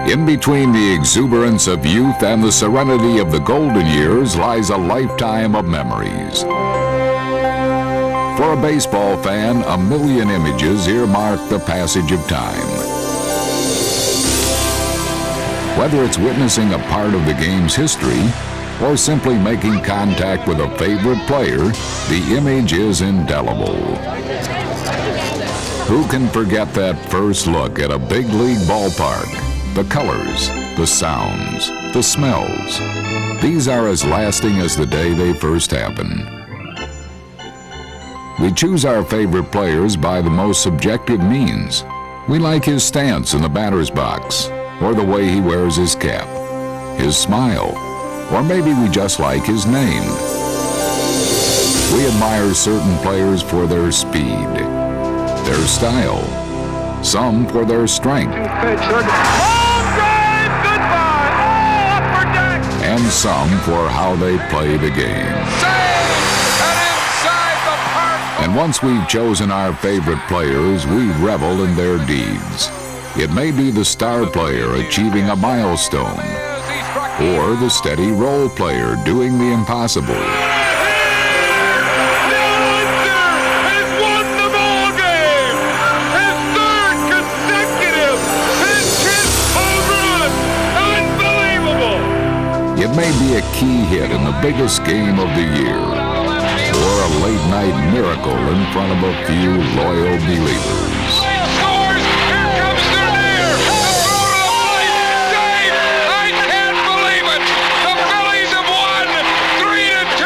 In between the exuberance of youth and the serenity of the golden years lies a lifetime of memories. For a baseball fan, a million images earmark the passage of time. Whether it's witnessing a part of the game's history or simply making contact with a favorite player, the image is indelible. Who can forget that first look at a big league ballpark? The colors, the sounds, the smells. These are as lasting as the day they first happened. We choose our favorite players by the most subjective means. We like his stance in the batter's box, or the way he wears his cap, his smile, or maybe we just like his name. We admire certain players for their speed, their style, some for their strength, and some for how they play the game. And once we've chosen our favorite players, we revel in their deeds. It may be the star player achieving a milestone, or the steady role player doing the impossible. It may be a key hit in the biggest game of the year, or a late-night miracle in front of a few loyal believers. Scores! Here comes their near! The throw to the plate! Dave! I can't believe it! The Phillies have won 3-2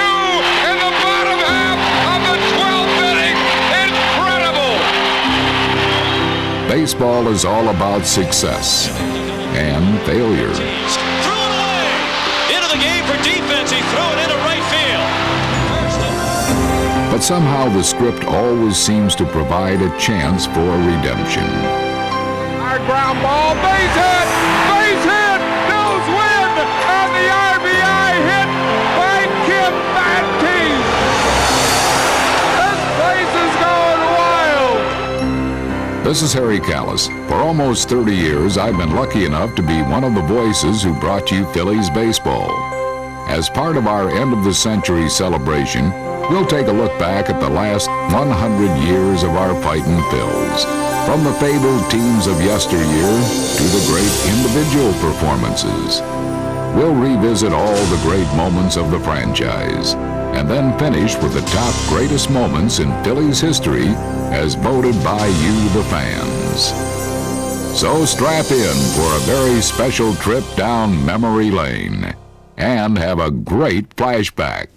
in the bottom half of the 12th inning! Incredible! Baseball is all about success and failure. But somehow the script always seems to provide a chance for redemption. Hard ground ball, base hit! Base hit! Bills win! And the RBI hit by Kim Baptiste! This place is going wild! This is Harry Callis. For almost 30 years, I've been lucky enough to be one of the voices who brought you Phillies baseball. As part of our end-of-the-century celebration, we'll take a look back at the last 100 years of our fightin' Phils. From the fabled teams of yesteryear to the great individual performances. We'll revisit all the great moments of the franchise, and then finish with the top greatest moments in Phillies history as voted by you, the fans. So strap in for a very special trip down memory lane, and have a great flashback.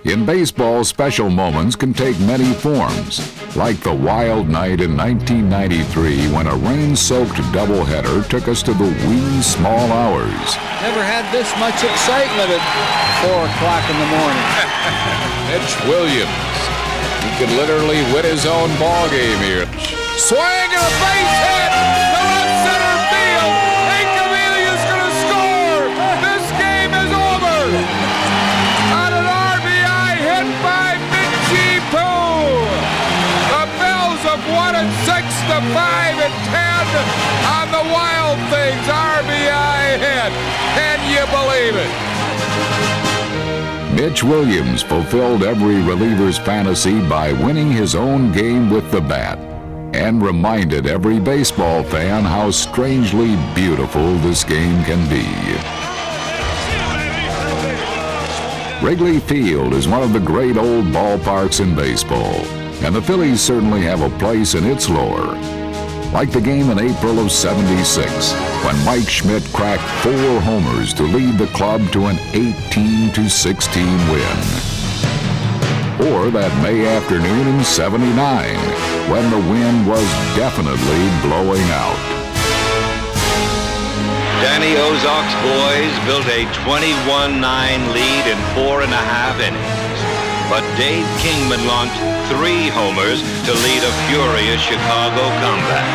In baseball, special moments can take many forms, like the wild night in 1993 when a rain-soaked doubleheader took us to the wee small hours. Never had this much excitement at 4 o'clock in the morning. Mitch Williams. He could literally win his own ball game here. Swing and a base hit to left center field. Incavelia's going to score. This game is over. On an RBI hit by Minchie Poo. The Bills have won it 6-5 and 10 on the Wild Things RBI hit. Can you believe it? Mitch Williams fulfilled every reliever's fantasy by winning his own game with the bat, and reminded every baseball fan how strangely beautiful this game can be. Wrigley Field is one of the great old ballparks in baseball, and the Phillies certainly have a place in its lore. Like the game in April of '76, when Mike Schmidt cracked 4 homers to lead the club to an 18-16 win. Or that May afternoon in '79, when the wind was definitely blowing out. Danny Ozark's boys built a 21-9 lead in 4.5 innings. But Dave Kingman launched 3 homers to lead a furious Chicago comeback.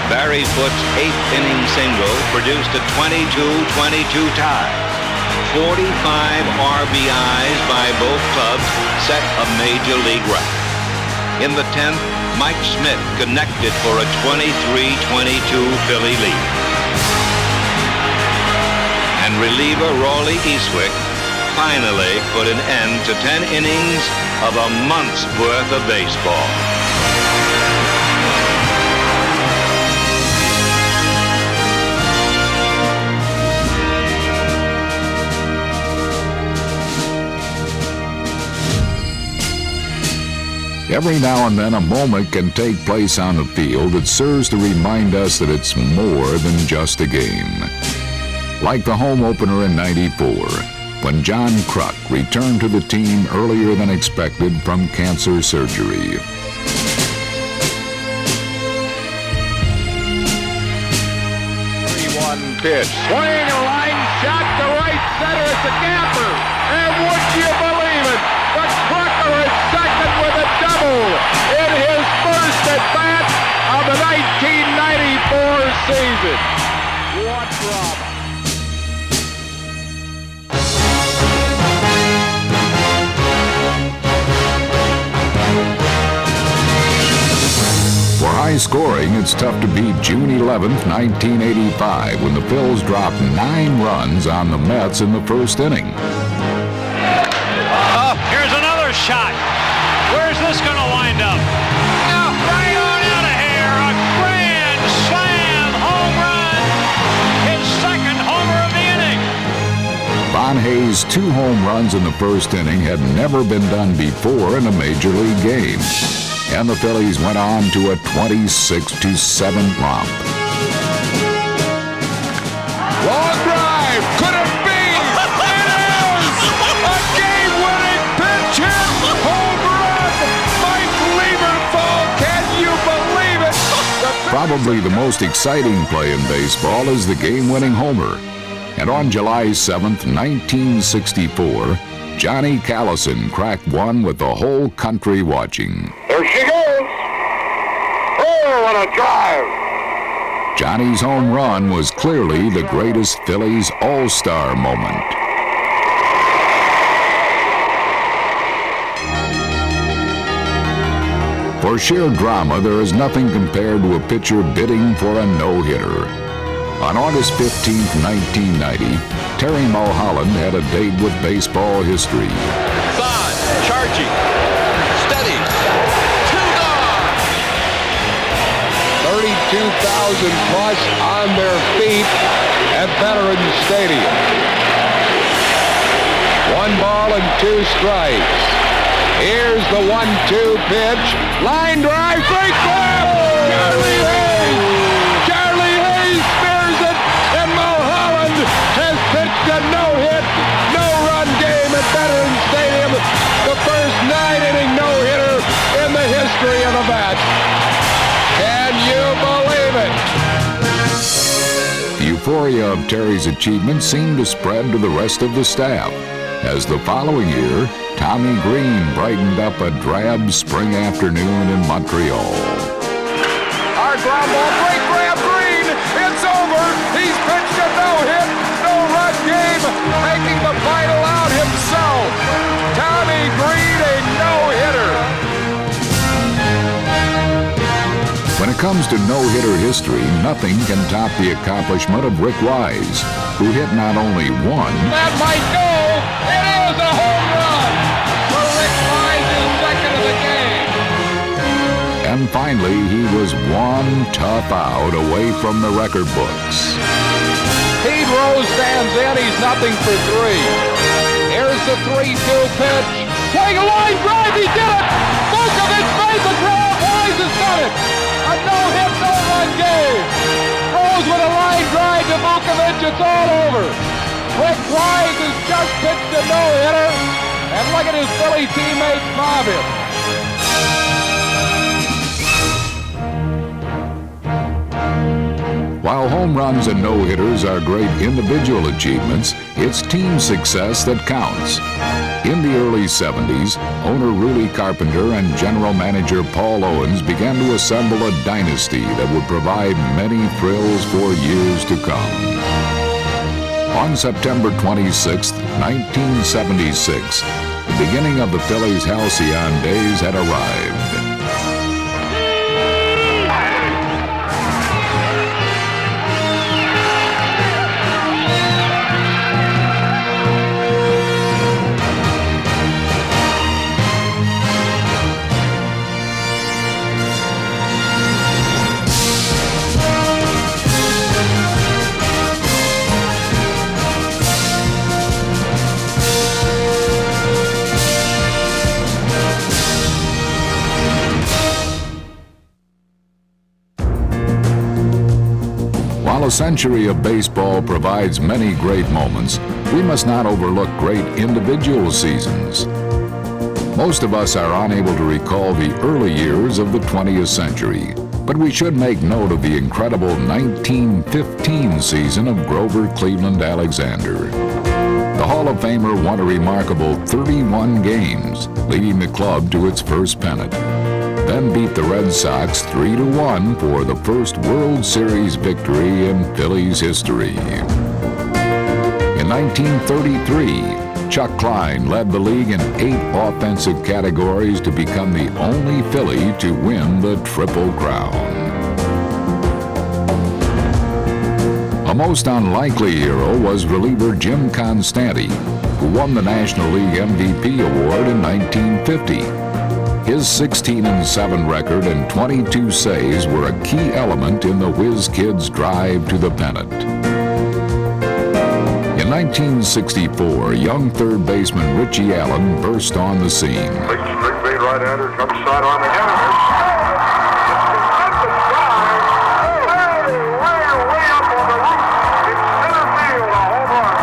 Barry Foote's 8th inning single produced a 22-22 tie. 45 RBIs by both clubs set a major league record. In the 10th, Mike Schmidt connected for a 23-22 Philly lead. And reliever Rawley Eastwick finally put an end to 10 innings of a month's worth of baseball. Every now and then a moment can take place on the field that serves to remind us that it's more than just a game. Like the home opener in '94, when John Kruk returned to the team earlier than expected from cancer surgery. Pitch. Swing, a line shot to right center. It's a gapper. And would you believe it? The Crucker is second with a double in his first at bat of the 1994 season. What drama. For high scoring, it's tough to beat June 11th, 1985, when the Phils dropped 9 runs on the Mets in the first inning. Here's another shot. Where's this going to wind up? Now, right on out of here. A grand slam home run. His second homer of the inning. Von Hayes' 2 home runs in the first inning had never been done before in a major league game. And the Phillies went on to a 26-7 romp. Long drive. Could it be? It is! A game-winning pitch hit. Home run. Mike Lieberthal. Can you believe it? Probably the most exciting play in baseball is the game-winning homer. And on July 7th, 1964, Johnny Callison cracked one with the whole country watching. There she goes. Oh, what a drive. Johnny's home run was clearly the greatest Phillies all-star moment. For sheer drama, there is nothing compared to a pitcher bidding for a no-hitter. On August 15, 1990, Terry Mulholland had a date with baseball history. Bond, charging, steady, 2 gone! 32,000 plus on their feet at Veterans Stadium. 1 ball and 2 strikes. Here's the 1-2 pitch. Line drive, break left! Charlie Hayes! Charlie Hayes spears it, and Mulholland has pitched a no-hit, no-run game at Veterans Stadium. The first 9-inning no-hitter in the history of the bat. Can you believe it? The euphoria of Terry's achievement seemed to spread to the rest of the staff, as the following year, Tommy Green brightened up a drab spring afternoon in Montreal. Hard ground ball, great grab, Green. It's over. He's pitched a no-hit, no-run game, making the final out himself. Tommy Green, a no-hitter. When it comes to no-hitter history, nothing can top the accomplishment of Rick Wise, who hit not only one, That might go. It is a home run. For Rick Wise is second of the game. and finally he was one tough out away from the record books. Pete Rose stands in. He's nothing for 3. Here's the 3-2 pitch. swing, a line drive, he did it! Vukovich made the grab, Wise has done it! A no-hit, no-run game! Throws with a line drive to Vukovich, it's all over! Rick Wise has just pitched a no-hitter, and look at his Philly teammates mob him. While home runs and no-hitters are great individual achievements, it's team success that counts. In the early 70s, owner Rudy Carpenter and general manager Paul Owens began to assemble a dynasty that would provide many thrills for years to come. On September 26, 1976, the beginning of the Phillies' halcyon days had arrived. While a century of baseball provides many great moments, we must not overlook great individual seasons. Most of us are unable to recall the early years of the 20th century, but we should make note of the incredible 1915 season of Grover Cleveland Alexander. The Hall of Famer won a remarkable 31 games, leading the club to its first pennant, then beat the Red Sox 3-1 for the first World Series victory in Phillies history. In 1933, Chuck Klein led the league in 8 offensive categories to become the only Philly to win the Triple Crown. A most unlikely hero was reliever Jim Constanti, who won the National League MVP award in 1950. His 16-7 record and 22 saves were a key element in the Whiz Kids' drive to the pennant. In 1964, young third baseman Richie Allen burst on the scene. Straight fade right-hander, comes sidearm again. Way up on the roof. It's center field, a home run.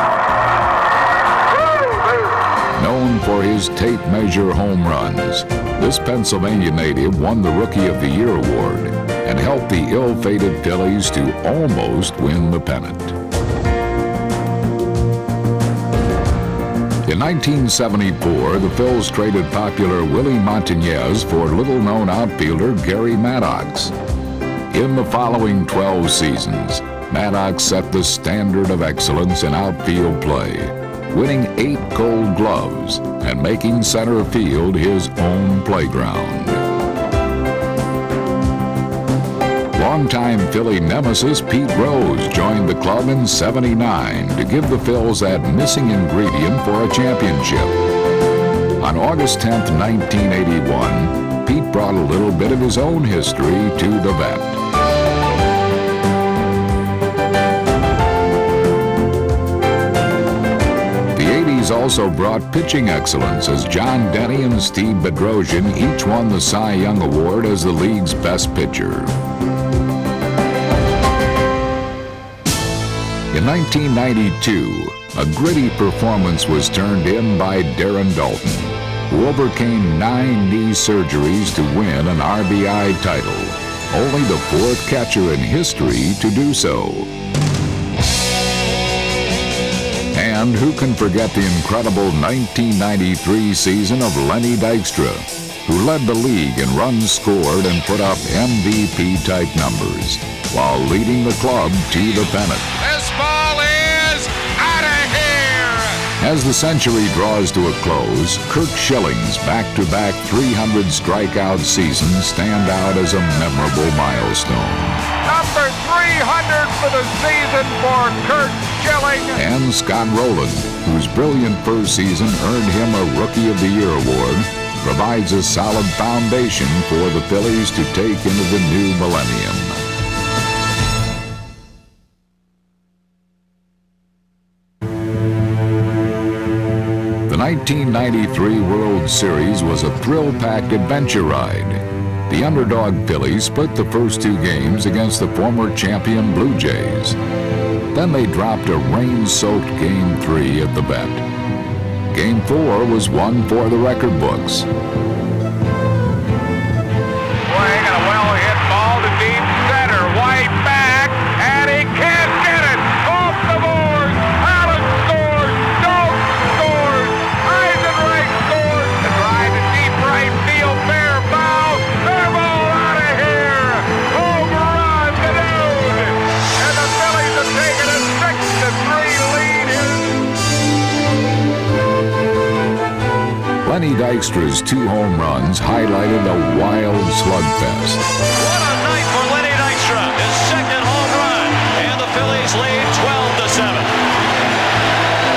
Known for his tape measure home runs, this Pennsylvania native won the Rookie of the Year award and helped the ill-fated Phillies to almost win the pennant. In 1974, the Phils traded popular Willie Montañez for little-known outfielder Gary Maddox. In the following 12 seasons, Maddox set the standard of excellence in outfield play, winning 8 Gold Gloves and making center field his own playground. Longtime Philly nemesis Pete Rose joined the club in '79 to give the Phils that missing ingredient for a championship. On August 10, 1981, Pete brought a little bit of his own history to the vet. Also brought pitching excellence as John Denny and Steve Bedrosian each won the Cy Young Award as the league's best pitcher. In 1992, a gritty performance was turned in by Darren Dalton, who overcame 9 knee surgeries to win an RBI title, only the 4th catcher in history to do so. And who can forget the incredible 1993 season of Lenny Dykstra, who led the league in runs scored and put up MVP-type numbers, while leading the club to the pennant. This ball is out of here! As the century draws to a close, Kirk Schilling's back-to-back 300 strikeout seasons stand out as a memorable milestone. Number 300 for the season for Kurt Schilling. And Scott Rowland, whose brilliant first season earned him a Rookie of the Year award, provides a solid foundation for the Phillies to take into the new millennium. The 1993 World Series was a thrill-packed adventure ride. The underdog Phillies split the first two games against the former champion Blue Jays. Then they dropped a rain-soaked Game 3 at the vet. Game 4 was one for the record books. Swing and a well-hit ball to deep center. White back, and he can't get it. Off the board. Allen scores. Stokes scores. Eisenreich scores. The drive to deep right field. Fair foul. Fair ball out of here. Home run to Dude. And the Phillies have taken a 6-3 lead here. Lenny Dykstra's two home runs highlighted a wild slugfest. What a night for Lenny Dykstra. His second home run. And the Phillies lead 12-7.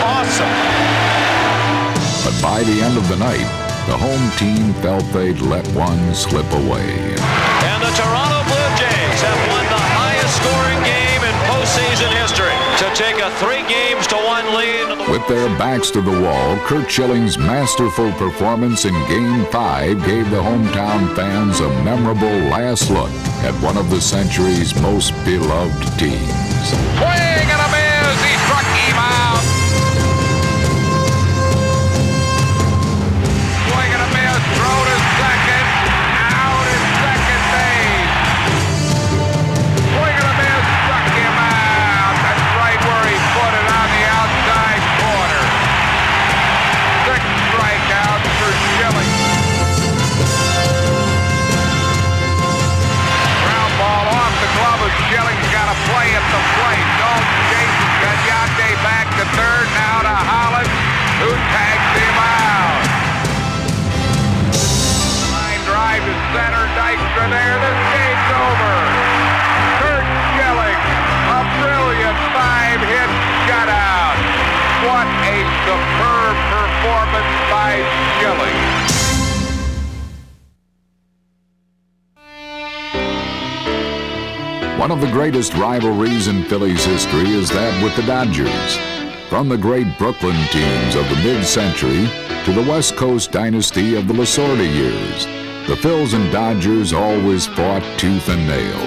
Awesome. But by the end of the night, the home team felt they'd let one slip away. And the Toronto Blue Jays have won the highest scoring game in postseason history to take a 3-1 lead. With their backs to the wall, Curt Schilling's masterful performance in Game 5 gave the hometown fans a memorable last look at one of the century's most beloved teams. Swing and a miss. He struck him out. Swing and a miss. Throw to second. Out at second base. Swing and a miss. Struck him out. That's right where he put it on the outside corner. 6 strikeouts for Schilling. Ground ball off the glove of Schilling's got to play at the plate. Don't Jason Gagnante back to third. Now to Holland, who tags him out. Line drive to center. Dykstra there. This game's over. Curt Schilling, a brilliant 5-hit shutout. What a superb performance by Schilling. One of the greatest rivalries in Phillies history is that with the Dodgers. From the great Brooklyn teams of the mid-century to the West Coast dynasty of the Lasorda years, the Phils and Dodgers always fought tooth and nail.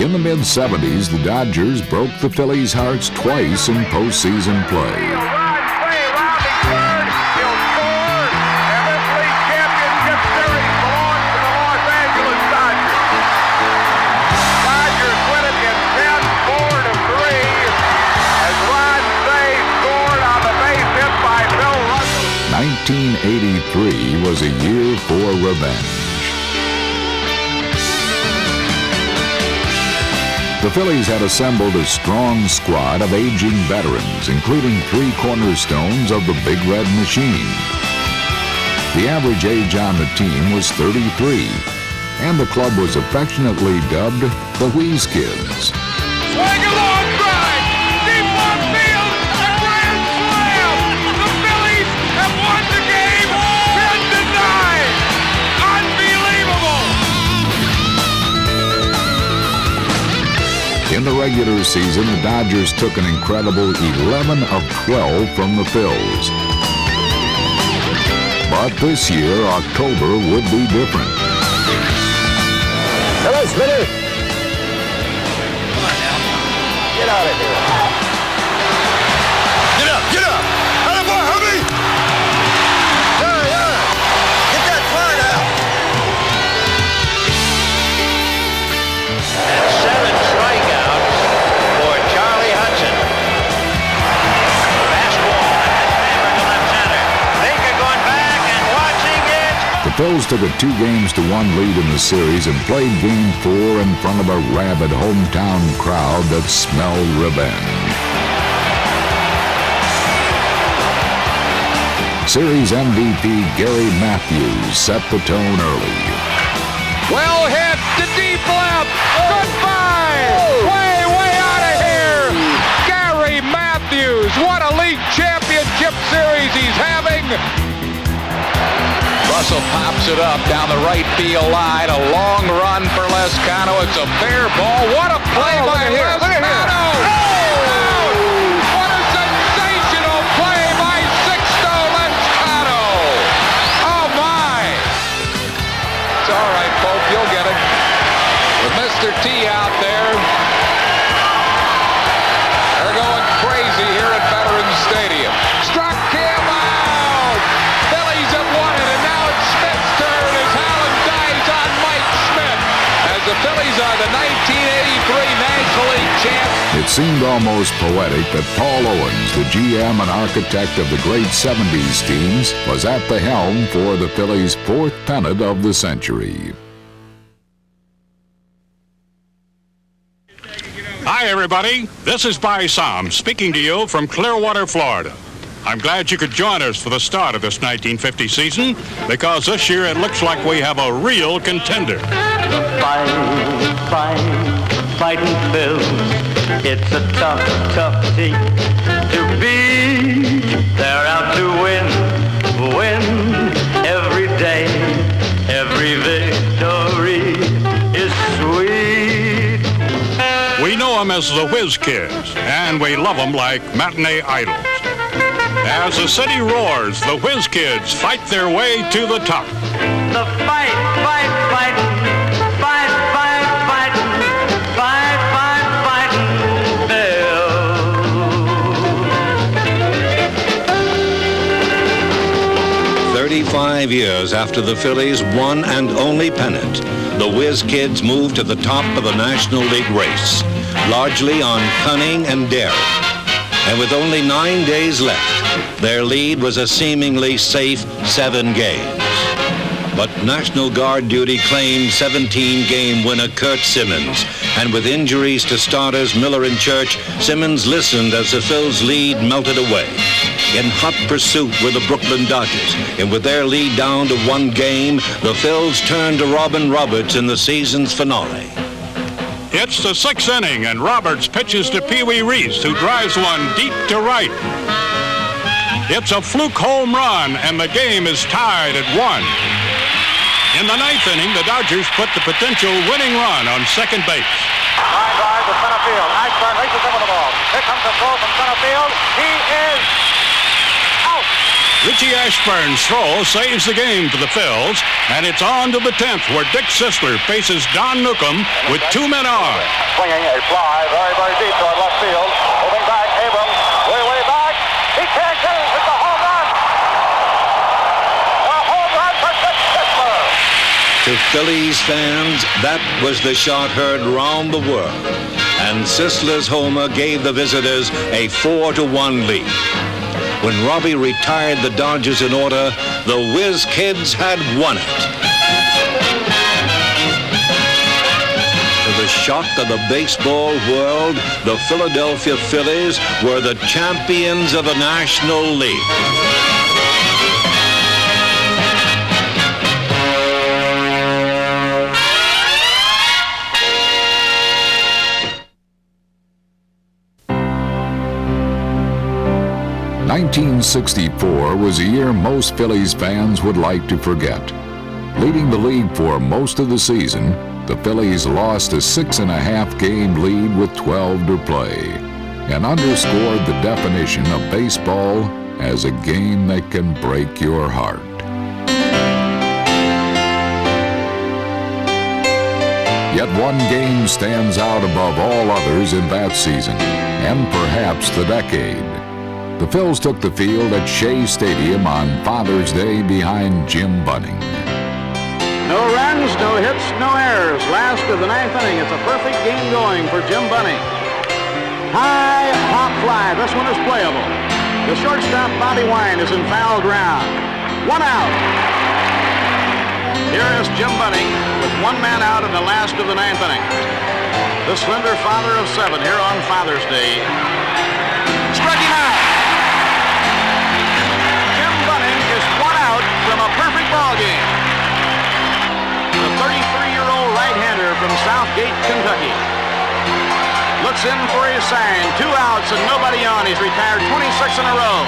In the mid-'70s, the Dodgers broke the Phillies' hearts twice in postseason play. Ron 1983 was a year for revenge. The Phillies had assembled a strong squad of aging veterans, including 3 cornerstones of the Big Red Machine. The average age on the team was 33, and the club was affectionately dubbed the Wheeze Kids. Swing a long drive, deep left field, a grand slam. The Phillies have won the game 10-9. Unbelievable. In the regular season, the Dodgers took an incredible 11 of 12 from the Phils. But this year, October would be different. Hello, Splitter. Come on now. Get out of here. Get up, get up! Atta boy, hubby! Yeah. Get that flag out! And 7 strikeouts for Charlie Hudson. Fastball hammered to left center. Baker going back and watching it. The Phils took a 2-1 lead in the series and played Game 4 in front of a rabid hometown crowd that smelled revenge. Series MVP Gary Matthews set the tone early. Well hit to deep left. Goodbye. Way out of here. Gary Matthews. What a league championship series he's having. Russell pops it up down the right field line. A long run for Lescano. It's a fair ball. What a play by Lescano! What a sensational play by Sixto Lescano! Mr. T out there. They're going crazy here at Veterans Stadium. Struck him out! Phillies have won it, and now it's Smith's turn as Howland dives on Mike Smith as the Phillies are the 1983 National League champs. It seemed almost poetic that Paul Owens, the GM and architect of the great 70s teams, was at the helm for the Phillies' fourth pennant of the century. Hi, everybody. This is By Sam speaking to you from Clearwater, Florida. I'm glad you could join us for the start of this 1950 season because this year it looks like we have a real contender. The fighting Phils. It's a tough, tough team to beat. They're out to win every day. Every victory is sweet. We know them as the Whiz Kids, and we love them like matinee idols. As the city roars, the Whiz Kids fight their way to the top. The fight Phil. 35 years after the Phillies' one and only pennant, the Whiz Kids moved to the top of the National League race, largely on cunning and daring. And with only 9 days left, their lead was a seemingly safe 7 games. But National Guard duty claimed 17-game winner Curt Simmons, and with injuries to starters Miller and Church, Simmons listened as the Phils' lead melted away. In hot pursuit were the Brooklyn Dodgers, and with their lead down to 1 game, the Phils turned to Robin Roberts in the season's finale. It's the 6th inning, and Roberts pitches to Pee Wee Reese, who drives one deep to right. It's a fluke home run, and the game is tied at 1. In the 9th inning, the Dodgers put the potential winning run on second base. Line drive to center field. Ashburn races in with the ball. Here comes the throw from center field. He is out. Richie Ashburn's throw saves the game for the Phils, and it's on to the 10th, where Dick Sisler faces Don Newcomb with 2 men on. Swinging a fly very, very deep toward left field. Moving back, Abrams way, way back. He can't get it. It's a home run. A home run for Dick Sisler. To Phillies fans, that was the shot heard round the world, and Sisler's homer gave the visitors a 4-1 lead. When Robbie retired the Dodgers in order, the Whiz Kids had won it. To the shock of the baseball world, the Philadelphia Phillies were the champions of the National League. '64 was a year most Phillies fans would like to forget. Leading the league for most of the season, the Phillies lost a 6.5-game lead with 12 to play and underscored the definition of baseball as a game that can break your heart. Yet one game stands out above all others in that season, and perhaps the decade. The Phils took the field at Shea Stadium on Father's Day behind Jim Bunning. No runs, no hits, no errors. Last of the 9th inning. It's a perfect game going for Jim Bunning. High, hop fly. This one is playable. The shortstop, Bobby Wine, is in foul ground. 1 out. Here is Jim Bunning with 1 man out in the last of the 9th inning. The slender father of 7 here on Father's Day. Struck him out. Jim Bunning is 1 out from a perfect ball game. The 33-year-old right-hander from Southgate, Kentucky. Looks in for his sign. 2 outs and nobody on. He's retired 26 in a row.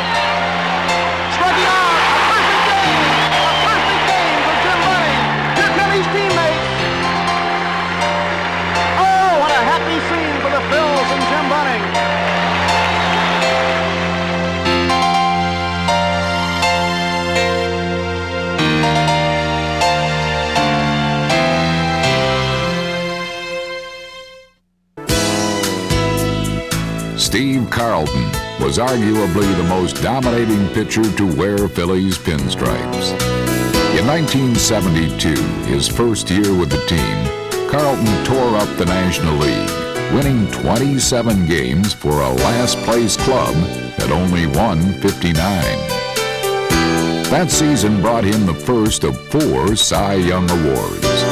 Struck him out. A perfect game. A perfect game for Jim Bunning. Here come his teammates. Oh, what a happy scene for the Phils and Jim Bunning. Carlton was arguably the most dominating pitcher to wear Phillies pinstripes. In 1972, his first year with the team, Carlton tore up the National League, winning 27 games for a last-place club that only won 59. That season brought him the first of 4 Cy Young Awards.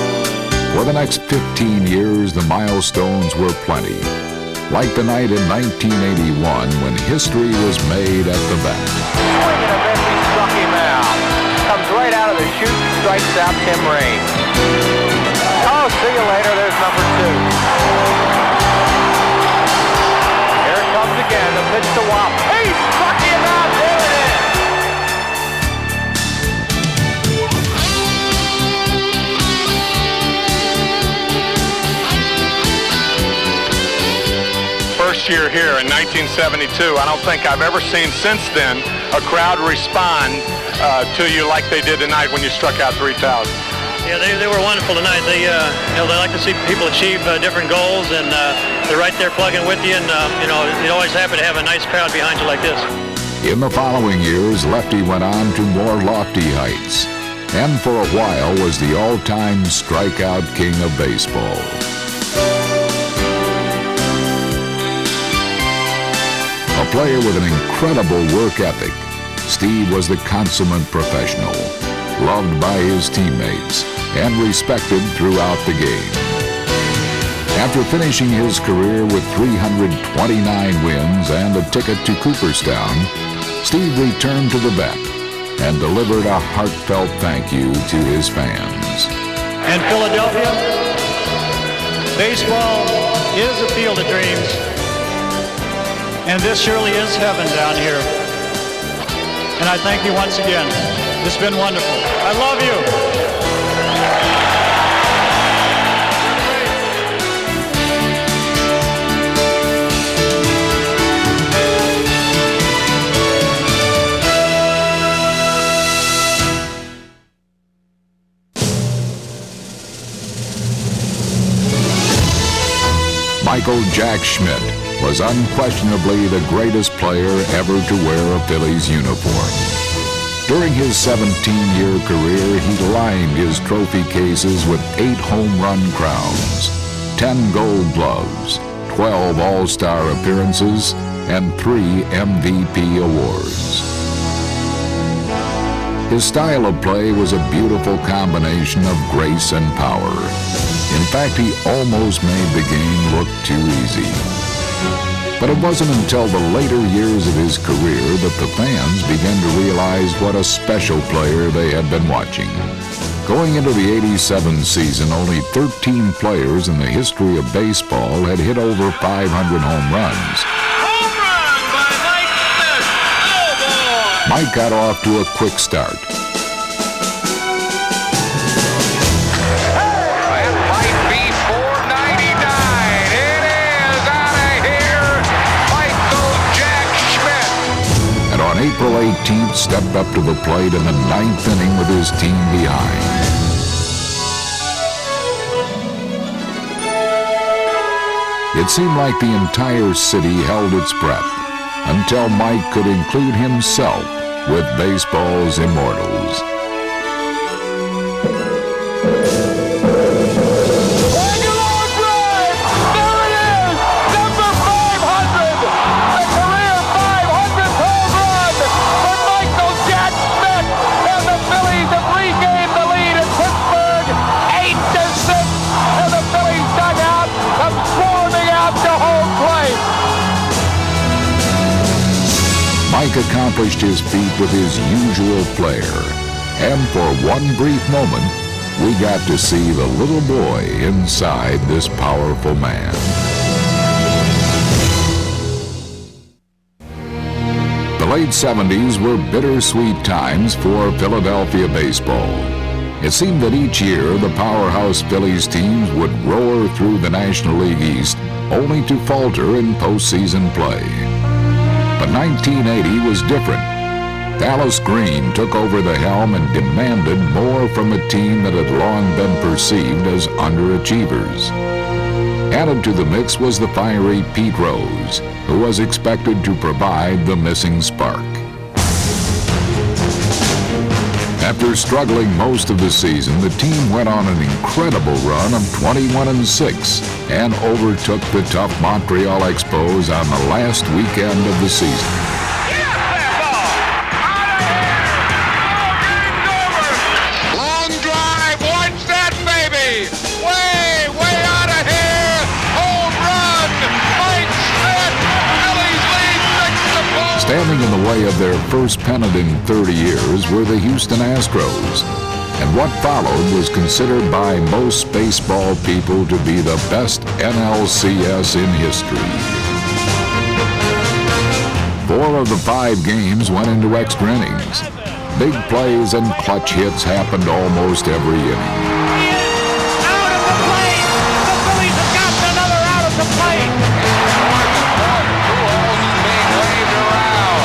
For the next 15 years, the milestones were plenty, like the night in 1981 when history was made at the bat. Swinging a miss, he struck him out. Comes right out of the chute and strikes out Tim Raines. Oh, see you later, there's number 2. Here it comes again, the pitch to Wop. He struck him out, there it is. First year here in 1972, I don't think I've ever seen since then a crowd respond to you like they did tonight when you struck out 3,000. Yeah, they were wonderful tonight. They like to see people achieve different goals, and they're right there plugging with you. And you're always happy to have a nice crowd behind you like this. In the following years, Lefty went on to more lofty heights, and for a while was the all-time strikeout king of baseball. A player with an incredible work ethic, Steve was the consummate professional, loved by his teammates, and respected throughout the game. After finishing his career with 329 wins and a ticket to Cooperstown, Steve returned to the bat and delivered a heartfelt thank you to his fans. And Philadelphia, baseball is a field of dreams. And this surely is heaven down here. And I thank you once again. It's been wonderful. I love you. Michael Jack Schmidt was unquestionably the greatest player ever to wear a Phillies uniform. During his 17-year career, he lined his trophy cases with 8 home run crowns, 10 gold gloves, 12 All-Star appearances, and 3 MVP awards. His style of play was a beautiful combination of grace and power. In fact, he almost made the game look too easy. But it wasn't until the later years of his career that the fans began to realize what a special player they had been watching. Going into the '87 season, only 13 players in the history of baseball had hit over 500 home runs. Home run by Mike Smith. Oh, boy. Mike got off to a quick start. That might be 499. It is out of here. Michael Jack Schmidt. And on April 18th, stepped up to the plate in the 9th inning with his team behind. It seemed like the entire city held its breath until Mike could include himself with baseball's immortals. Mike accomplished his feat with his usual flair, and for one brief moment, we got to see the little boy inside this powerful man. The late 70s were bittersweet times for Philadelphia baseball. It seemed that each year the powerhouse Phillies teams would roar through the National League East, only to falter in postseason play. But 1980 was different. Dallas Green took over the helm and demanded more from a team that had long been perceived as underachievers. Added to the mix was the fiery Pete Rose, who was expected to provide the missing spark. After struggling most of the season, the team went on an incredible run of 21-6 and overtook the tough Montreal Expos on the last weekend of the season. Long drive, watch that baby! Way out of here! Home run! Mike Schmidt! Phillies lead 6-4! Standing in the way of their first pennant in 30 years were the Houston Astros, and what followed was considered by most baseball people to be the best NLCS in history. 4 of the 5 games went into extra innings. Big plays and clutch hits happened almost every inning. Out of the plate! The Phillies have gotten another out of the plate! Two holes is being waved around.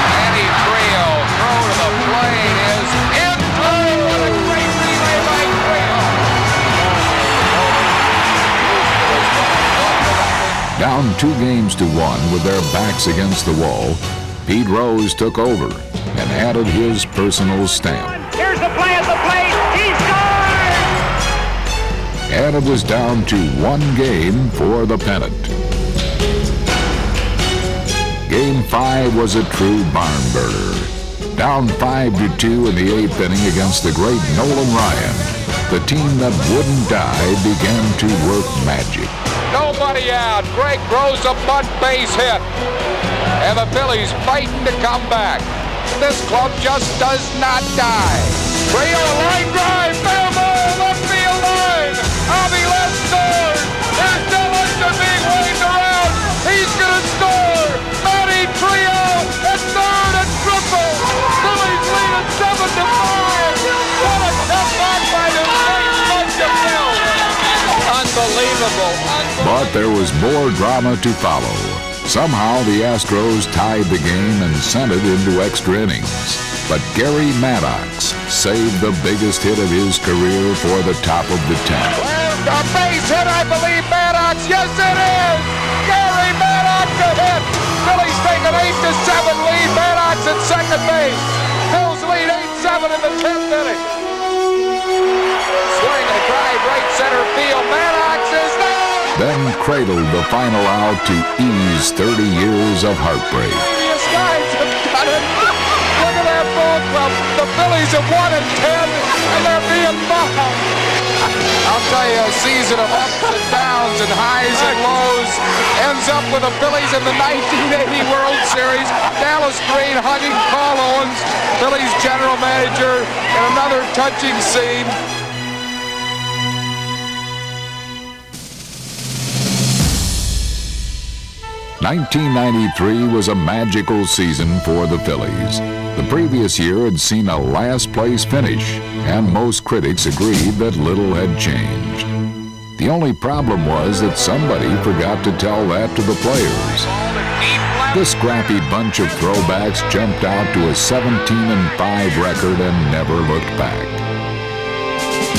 Manny Trio throw to the plate is in play. What a great relay by Trio. Down 2-1 with their backs against the wall, Pete Rose took over and added his personal stamp. Here's the play at the plate! He scores! And it was down to 1 game for the pennant. Game 5 was a true barn burner. Down 5-2 in the 8th inning against the great Nolan Ryan, the team that wouldn't die began to work magic. Nobody out. Greg throws a bunt base hit. And the Phillies fighting to come back. This club just does not die. Trio line drive. Fair ball. Left field line. Avi left scores. There's Dillon being waved around. He's going to score. Manny Trio at third and triple. Phillies lead at 7-5. What a comeback by the great bunch of Phillies. Unbelievable. But there was more drama to follow. Somehow the Astros tied the game and sent it into extra innings. But Gary Maddox saved the biggest hit of his career for the top of the 10th. A base hit, I believe, Maddox. Yes, it is. Gary Maddox a hit. Phillies take an 8-7 lead. Maddox at second base. Phillies lead 8-7 in the 10th inning. Swing and a drive right center field. Maddox is there. Then cradled the final out to ease 30 years of heartbreak. These guys have done it. Look at that ball club. The Phillies have won in 10, and they're being mobbed. I'll tell you, a season of ups and downs and highs and lows ends up with the Phillies in the 1980 World Series. Dallas Green hugging Paul Owens, Phillies general manager, in another touching scene. '93 was a magical season for the Phillies. The previous year had seen a last-place finish, and most critics agreed that little had changed. The only problem was that somebody forgot to tell that to the players. The scrappy bunch of throwbacks jumped out to a 17-5 record and never looked back.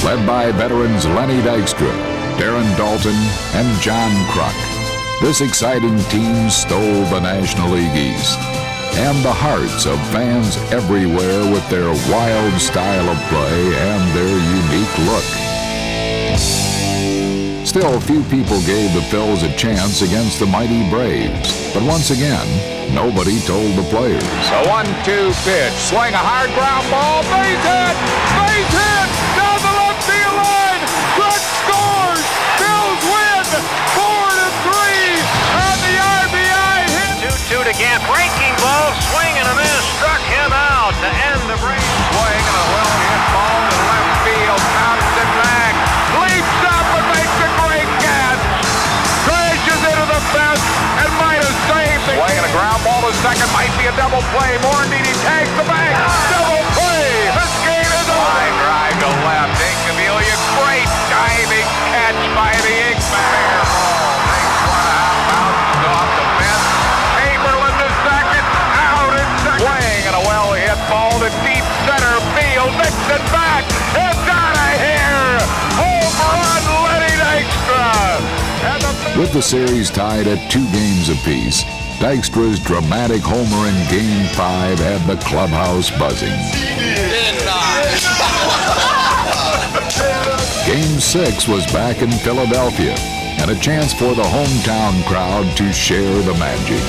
Led by veterans Lenny Dykstra, Darren Daulton, and John Kruk, this exciting team stole the National League East and the hearts of fans everywhere with their wild style of play and their unique look. Still, few people gave the Phils a chance against the mighty Braves, but once again, nobody told the players. A 1-2 pitch, swing a hard ground ball, base hit, down the left field line, Kruk scores, Phils win, 4-3. To Gant, breaking ball, swing and a miss, struck him out to end the break. Swing and a well-hit ball to left field, Thompson back, leaps up and makes a great catch, crashes into the fence and might have saved it. Swing and a ground ball to second, might be a double play. Morandini tags the bag, double play. This game is over. Line drive to left, Incaviglia, great diving catch by the Inkman. Fair ball, makes one out, bounces off the fence. Swing and a well-hit ball to deep center field. Nixon back. It's out of here. Home run, Lenny Dykstra. With the series tied at 2 games apiece, Dykstra's dramatic homer in Game 5 had the clubhouse buzzing. Game 6 was back in Philadelphia, and a chance for the hometown crowd to share the magic.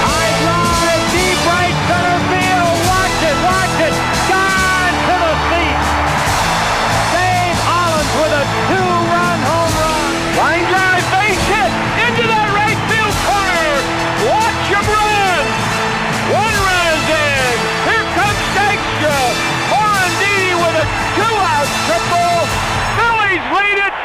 High drive, deep right center field. Watch it, gone to the feet. Dave Hollins with a two-run home run. Line drive, base hit into that right field corner. Watch him run. One run is in. Here comes Dykstra. Morandini with a two-out triple. Phillies lead it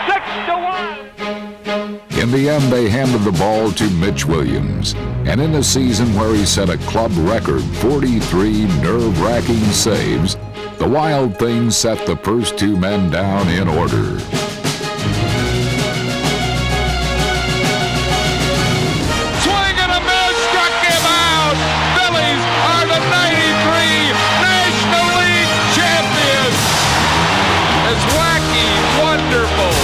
6-1. In the end, they handed the ball to Mitch Williams, and in a season where he set a club record 43 nerve-wracking saves, the Wild Things set the first two men down in order. Swing and a miss, struck him out. Phillies are the 93 National League champions. It's wacky, wonderful.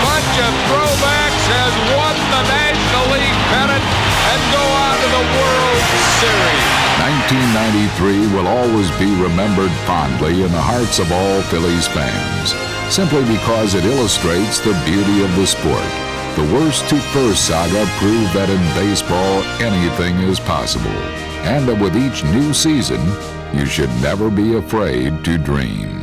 Bunch of throwbacks has won the National League pennant and go on to the World Series. 1993 will always be remembered fondly in the hearts of all Phillies fans, simply because it illustrates the beauty of the sport. The worst to first saga proved that in baseball anything is possible, and that with each new season, you should never be afraid to dream.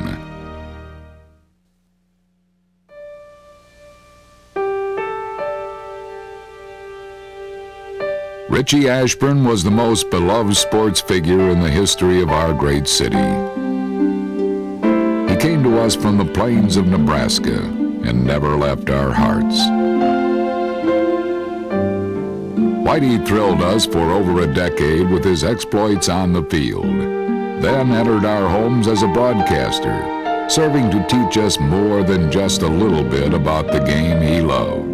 Richie Ashburn was the most beloved sports figure in the history of our great city. He came to us from the plains of Nebraska and never left our hearts. Whitey thrilled us for over a decade with his exploits on the field, then entered our homes as a broadcaster, serving to teach us more than just a little bit about the game he loved.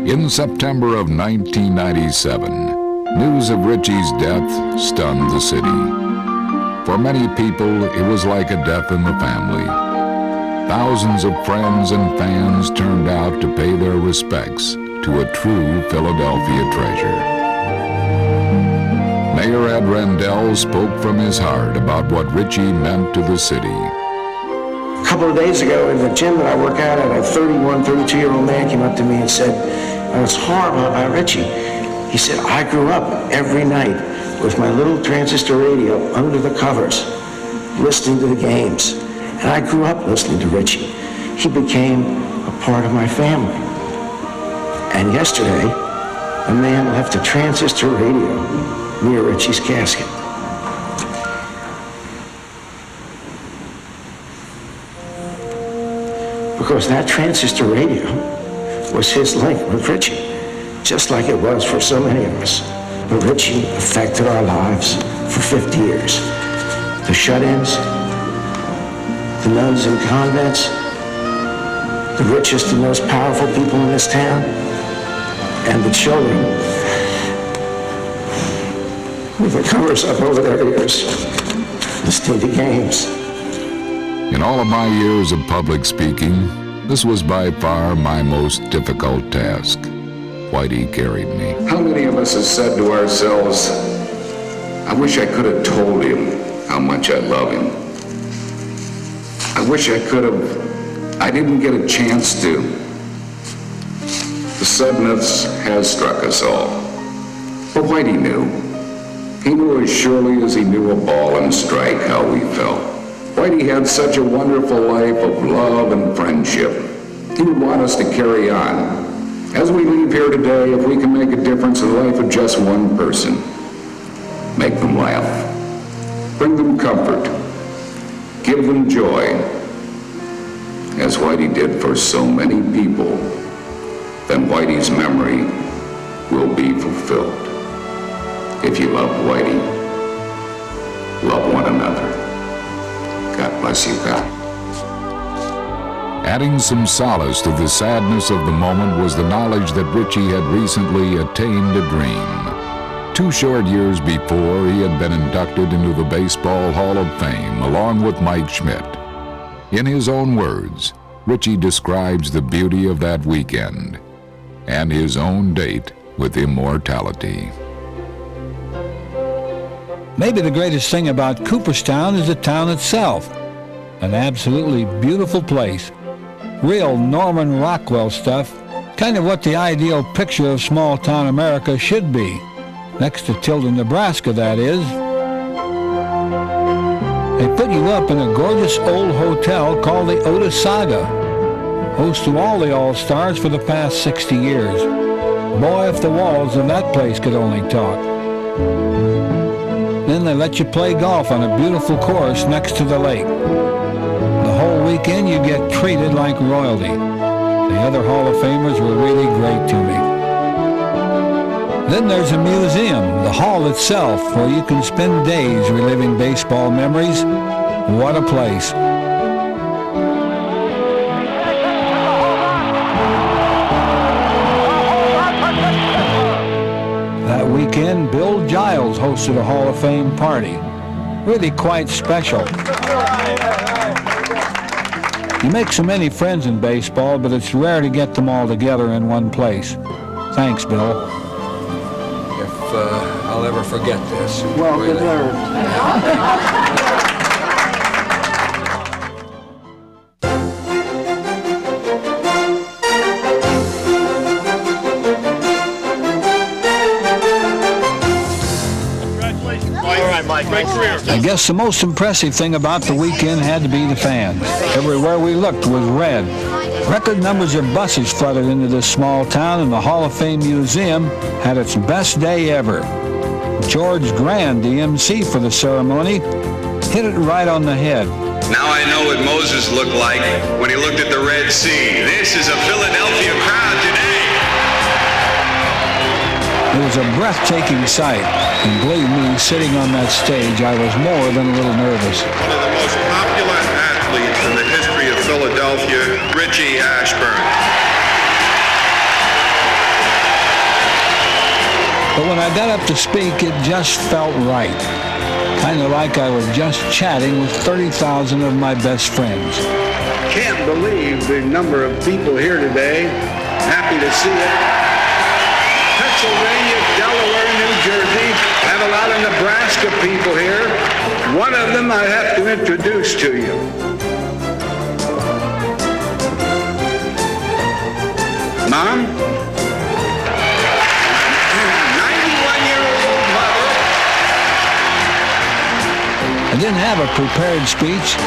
In September of 1997, news of Richie's death stunned the city. For many people, it was like a death in the family. Thousands of friends and fans turned out to pay their respects to a true Philadelphia treasure. Mayor Ed Rendell spoke from his heart about what Richie meant to the city. A couple of days ago in the gym that I work out at, a 31, 32-year-old man came up to me and said, "I was horrible about Richie." He said, "I grew up every night with my little transistor radio under the covers, listening to the games. And I grew up listening to Richie. He became a part of my family." And yesterday, a man left a transistor radio near Richie's casket. Because that transistor radio was his link with Richie, just like it was for so many of us. But Richie affected our lives for 50 years. The shut-ins, the nuns and convents, the richest and most powerful people in this town, and the children with the covers up over their ears, listening to games. In all of my years of public speaking, this was by far my most difficult task. Whitey carried me. How many of us have said to ourselves, "I wish I could have told him how much I love him. I wish I could have. I didn't get a chance to." The suddenness has struck us all. But Whitey knew. He knew as surely as he knew a ball and strike how we felt. Whitey had such a wonderful life of love and friendship. He would want us to carry on. As we leave here today, if we can make a difference in the life of just one person, make them laugh, bring them comfort, give them joy, as Whitey did for so many people, then Whitey's memory will be fulfilled. If you love Whitey, love one another. God bless you, God. Adding some solace to the sadness of the moment was the knowledge that Richie had recently attained a dream. 2 short years before, he had been inducted into the Baseball Hall of Fame along with Mike Schmidt. In his own words, Richie describes the beauty of that weekend and his own date with immortality. Maybe the greatest thing about Cooperstown is the town itself. An absolutely beautiful place. Real Norman Rockwell stuff. Kind of what the ideal picture of small-town America should be. Next to Tilden, Nebraska, that is. They put you up in a gorgeous old hotel called the Otis Saga. Host to all the All-Stars for the past 60 years. Boy, if the walls of that place could only talk. Then they let you play golf on a beautiful course next to the lake. The whole weekend you get treated like royalty. The other Hall of Famers were really great to me. Then there's a museum, the hall itself, where you can spend days reliving baseball memories. What a place. That weekend, Bill Giles hosted a Hall of Fame party. Really quite special. You make so many friends in baseball, but it's rare to get them all together in one place. Thanks, Bill. If I'll ever forget this. Well, good learn. I guess the most impressive thing about the weekend had to be the fans. Everywhere we looked was red. Record numbers of buses flooded into this small town, and the Hall of Fame Museum had its best day ever. George Grand, the MC for the ceremony, hit it right on the head. Now I know what Moses looked like when he looked at the Red Sea. This is a Philadelphia crowd today. It was a breathtaking sight, and believe me, sitting on that stage, I was more than a little nervous. One of the most popular athletes in the history of Philadelphia, Richie Ashburn. But when I got up to speak, it just felt right. Kind of like I was just chatting with 30,000 of my best friends. Can't believe the number of people here today. Happy to see it. Pennsylvania, Delaware, New Jersey. Have a lot of Nebraska people here. One of them I have to introduce to you. Mom? 91-year-old mother. I didn't have a prepared speech.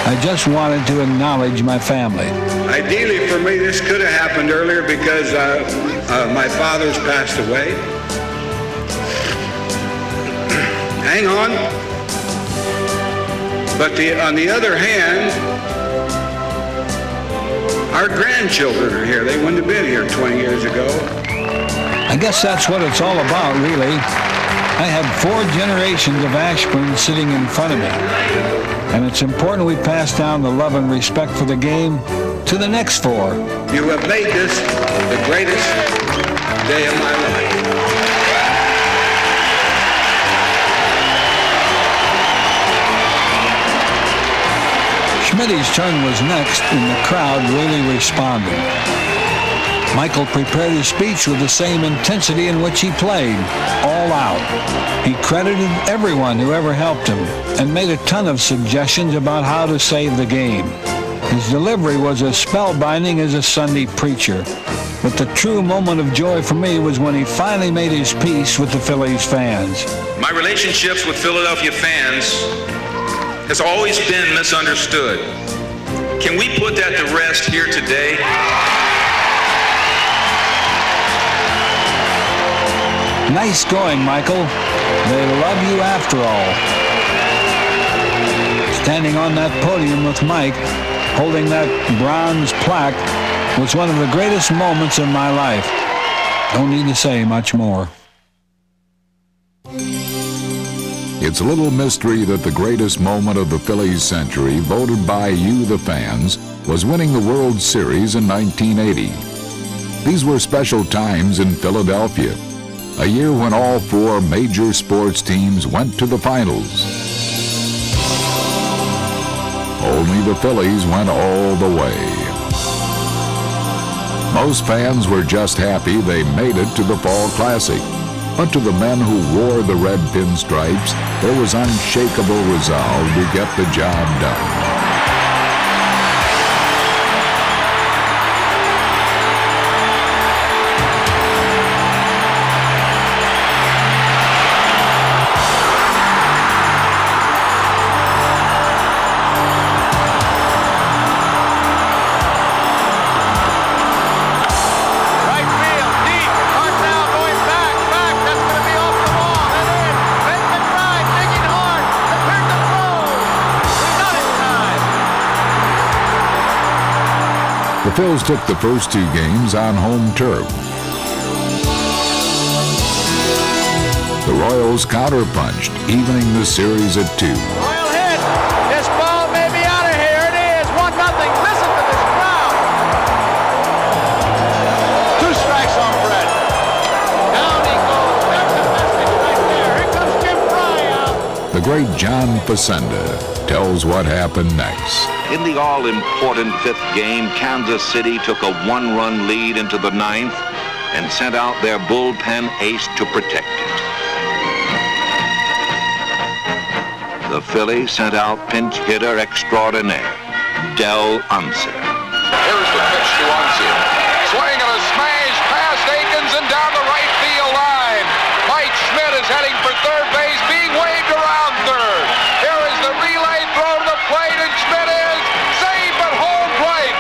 I just wanted to acknowledge my family. Ideally for me, this could have happened earlier because my father's passed away. Hang on. But on the other hand, our grandchildren are here. They wouldn't have been here 20 years ago. I guess that's what it's all about, really. I had 4 generations of Ashburn sitting in front of me. And it's important we pass down the love and respect for the game to the next 4. You have made this the greatest day of my life. Schmitty's turn was next, and the crowd really responded. Michael prepared his speech with the same intensity in which he played, all out. He credited everyone who ever helped him and made a ton of suggestions about how to save the game. His delivery was as spellbinding as a Sunday preacher. But the true moment of joy for me was when he finally made his peace with the Phillies fans. My relationships with Philadelphia fans has always been misunderstood. Can we put that to rest here today? Nice going, Michael. They love you after all. Standing on that podium with Mike, holding that bronze plaque, was one of the greatest moments of my life. Don't need to say much more. It's little mystery that the greatest moment of the Phillies century, voted by you, the fans, was winning the World Series in 1980. These were special times in Philadelphia, a year when all 4 major sports teams went to the finals. Only the Phillies went all the way. Most fans were just happy they made it to the Fall Classic. But to the men who wore the red pinstripes, there was unshakable resolve to get the job done. The Phils took the first two games on home turf. The Royals counterpunched, evening the series at 2. Royal hit. This ball may be out of here. It is 1-0. Listen to this crowd. 2 strikes on Brett. Down he goes. There's the message right there. Here comes Jim Fry out. The great John Facenda tells what happened next. In the all-important 5th game, Kansas City took a 1-run lead into the 9th and sent out their bullpen ace to protect it. The Phillies sent out pinch hitter extraordinaire, Del Unser. Here's the pitch to Unser. Swing and a smash past Akins and down the right field line. Mike Schmidt is heading for third base, being waved around third. Here is the relay throw to the plate, and Schmidt is safe at home plate.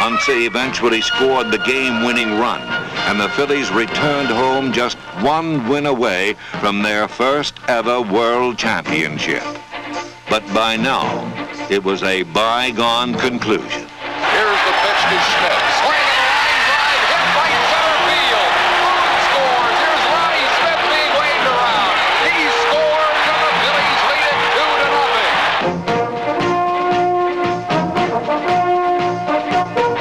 Unser eventually scored the game-winning run, and the Phillies returned home just 1 win away from their first ever world championship. But by now, it was a bygone conclusion. Here's the pitch to Schmidt. Swing and a line drive hit right center field. Boone scores. Here's Lonnie Smith being waved around. He scores, and the Phillies lead it 2-0.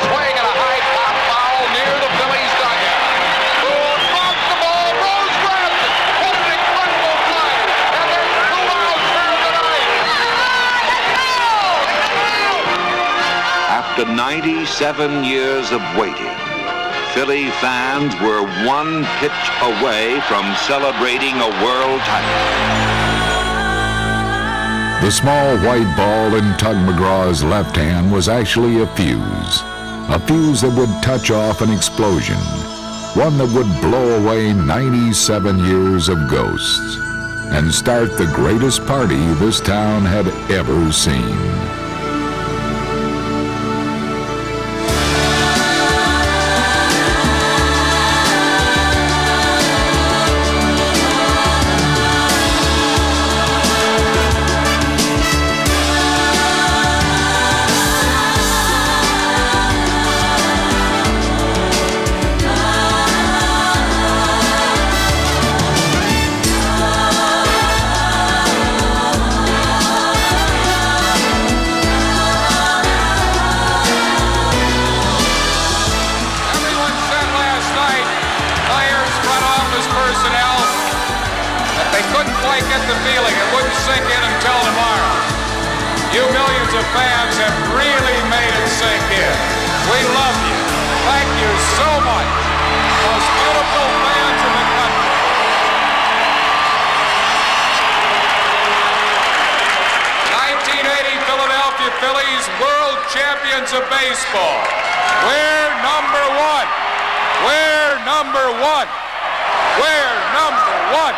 Swing and a high pop foul near the Phillies dugout. Boone drops the ball. Rose grabs it. What an incredible play. And there's 2 outs here tonight. After 97 years of waiting, Philly fans were 1 pitch away from celebrating a world title. The small white ball in Tug McGraw's left hand was actually a fuse that would touch off an explosion, one that would blow away 97 years of ghosts and start the greatest party this town had ever seen. Get the feeling it wouldn't sink in until tomorrow. You millions of fans have really made it sink in. We love you. Thank you so much. Most beautiful fans in the country. '80 Philadelphia Phillies, world champions of baseball. We're number 1. We're number 1. We're number 1.